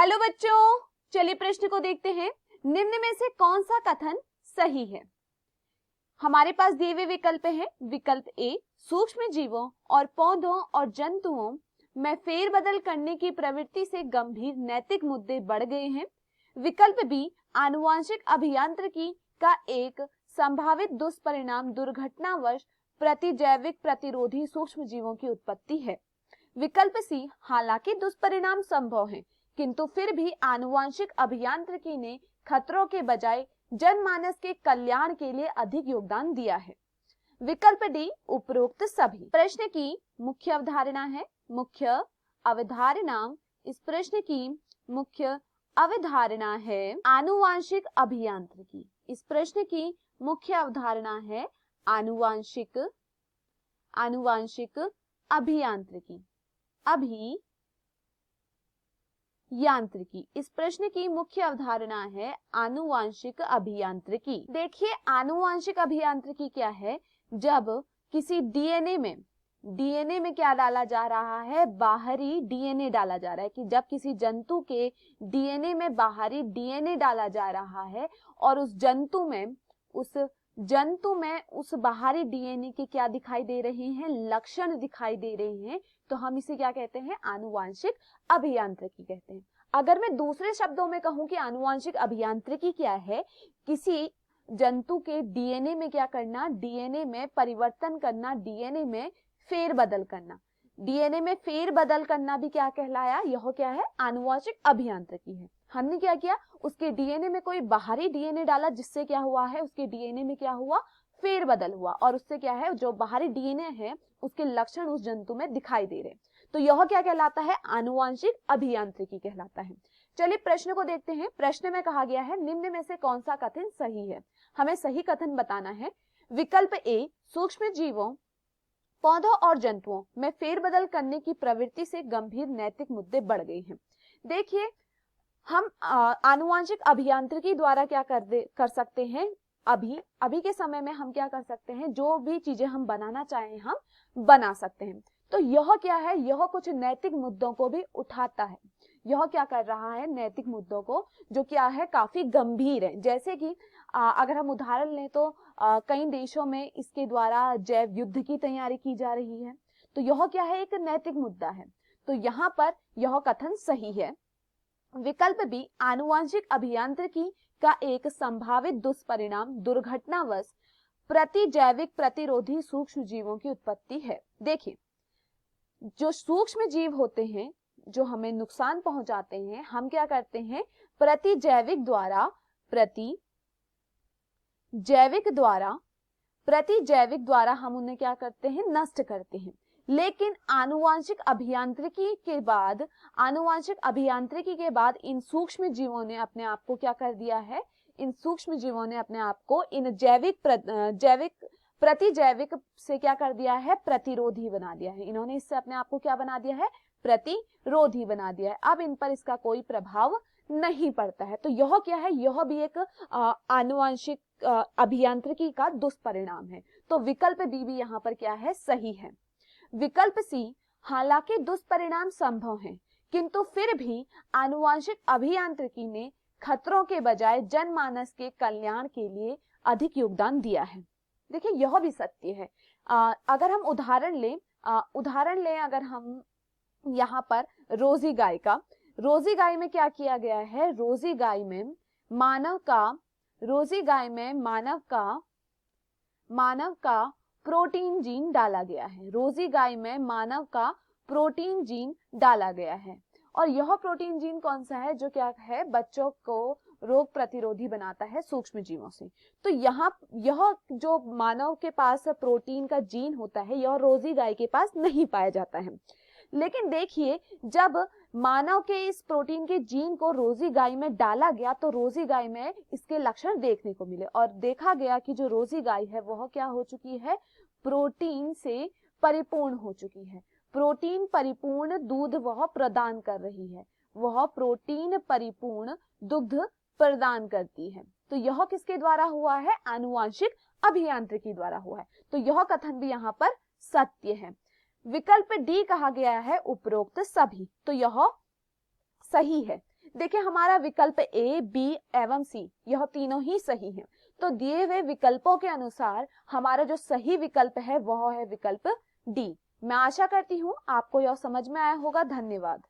Hello बच्चों, चलिए प्रश्न को देखते हैं। निम्न में से कौन सा कथन सही है? हमारे पास दिए हुए विकल्प हैं। विकल्प ए, सूक्ष्म जीवों और पौधों और जंतुओं में फेरबदल करने की प्रवृत्ति से गंभीर नैतिक मुद्दे बढ़ गए हैं। विकल्प बी, आनुवांशिक अभियांत्रिकी का एक संभावित दुष्परिणाम दुर्घटनावश प्रतिजैविक प्रतिरोधी सूक्ष्म जीवों की उत्पत्ति है। विकल्प सी, हालांकि दुष्परिणाम संभव हैं, किंतु फिर भी आनुवांशिक अभियांत्रिकी ने खतरों के बजाय जनमानस के कल्याण के लिए अधिक योगदान दिया है। विकल्प डी, उपरोक्त सभी। प्रश्न की मुख्य अवधारणा है। मुख्य अवधारणा, इस प्रश्न की मुख्य अवधारणा है आनुवांशिक अभियांत्रिकी। इस प्रश्न की मुख्य अवधारणा है आनुवांशिक अभियांत्रिकी। यांत्रिकी। इस प्रश्न की मुख्य अवधारणा है आनुवांशिक अभियांत्रिकी। देखिए, आनुवांशिक अभियांत्रिकी क्या है? जब किसी डीएनए में क्या डाला जा रहा है? बाहरी डीएनए डाला जा रहा है। कि जब किसी जंतु के डीएनए में बाहरी डीएनए डाला जा रहा है और उस जंतु में उस बाहरी डीएनए के क्या दिखाई दे रहे हैं? लक्षण दिखाई दे रहे हैं, तो हम इसे क्या कहते हैं? आनुवांशिक अभियांत्रिकी कहते हैं। अगर मैं दूसरे शब्दों में कहूं कि आनुवांशिक अभियांत्रिकी क्या है, किसी जंतु के डीएनए में क्या करना? डीएनए में परिवर्तन करना, डीएनए में फेरबदल करना। डीएनए में फेरबदल करना भी क्या कहलाया? यह क्या है? आनुवांशिक अभियांत्रिकी है। हमने क्या किया? उसके डीएनए में कोई बाहरी डीएनए डाला, जिससे क्या हुआ है? उसके डीएनए में क्या हुआ? फेरबदल हुआ, और उससे क्या है? जो बाहरी डीएनए है उसके लक्षण उस जंतु में दिखाई दे रहे। तो यह क्या कहलाता है? आनुवांशिक अभियांत्रिकी कहलाता है। चलिए प्रश्न को देखते हैं। प्रश्न में कहा गया है निम्न में से कौन सा कथन सही है? हमें सही कथन बताना है। विकल्प ए, सूक्ष्म जीवों, पौधों और जंतुओं में फेरबदल करने की प्रवृत्ति से गंभीर नैतिक मुद्दे बढ़ गए हैं। देखिए, हम आनुवांशिक अभियांत्रिकी द्वारा क्या कर सकते हैं? अभी के समय में हम क्या कर सकते हैं? जो भी चीजें हम बनाना चाहें हम बना सकते हैं। तो यह क्या है? यह कुछ नैतिक मुद्दों को भी उठाता है। यह क्या कर रहा है? नैतिक मुद्दों को, जो क्या है काफी गंभीर है। जैसे कि अगर हम उदाहरण लें तो कई देशों में इसके द्वारा जैव युद्ध की तैयारी की जा रही है। तो यह क्या है? एक नैतिक मुद्दा है। तो यहाँ पर यह कथन सही है। विकल्प बी, आनुवांशिक अभियांत्रिकी का एक संभावित दुष्परिणाम दुर्घटनावश प्रतिजैविक प्रतिरोधी सूक्ष्म जीवों की उत्पत्ति है। देखिए, जो सूक्ष्म जीव होते हैं जो हमें नुकसान पहुंचाते हैं, हम क्या करते हैं? प्रतिजैविक द्वारा हम उन्हें क्या करते हैं? नष्ट करते हैं। लेकिन आनुवांशिक अभियांत्रिकी के बाद इन सूक्ष्म जीवों ने अपने आप को क्या कर दिया है? इन सूक्ष्म जीवों ने अपने आप को इन प्रतिजैविक से क्या कर दिया है? प्रतिरोधी बना दिया है। इन्होंने इससे अपने आप को क्या बना दिया है? प्रतिरोधी बना दिया है। अब इन पर इसका कोई प्रभाव नहीं पड़ता है। तो यह क्या है? यह भी एक आनुवांशिक अभियांत्रिकी का दुष्परिणाम है। तो विकल्प बी भी यहाँ पर क्या है? सही है। विकल्प सी, हालांकि दुष्परिणाम संभव हैं, किंतु फिर भी आनुवांशिक अभियांत्रिकी ने खतरों के बजाय जनमानस के कल्याण के लिए अधिक योगदान दिया है। देखिए, यह भी सत्य है। अगर हम उदाहरण लें अगर हम यहाँ पर रोजी गाय में क्या किया गया है? रोजी गाय में मानव का प्रोटीन जीन डाला गया है। रोजी गाय में मानव का प्रोटीन जीन डाला गया है, और यह प्रोटीन जीन कौन सा है? जो क्या है? बच्चों को रोग प्रतिरोधी बनाता है सूक्ष्म जीवों से। तो यह जो मानव के पास प्रोटीन का जीन होता है, यह रोजी गाय के पास नहीं पाया जाता है। लेकिन देखिए, जब मानव के इस प्रोटीन के जीन को रोजी गाय में डाला गया, तो रोजी गाय में इसके लक्षण देखने को मिले, और देखा गया कि जो रोजी गाय है वह क्या हो चुकी है? प्रोटीन से परिपूर्ण हो चुकी है। प्रोटीन परिपूर्ण दूध वह प्रदान कर रही है। वह प्रोटीन परिपूर्ण दुग्ध प्रदान करती है। तो यह किसके द्वारा हुआ है? आनुवांशिक अभियांत्रिकी द्वारा हुआ है। तो यह कथन भी यहाँ पर सत्य है। विकल्प डी कहा गया है उपरोक्त सभी, तो यह सही है। देखिए हमारा विकल्प ए, बी एवं सी यह तीनों ही सही हैं। तो दिए हुए विकल्पों के अनुसार हमारा जो सही विकल्प है वह है विकल्प डी। मैं आशा करती हूँ आपको यह समझ में आया होगा। धन्यवाद।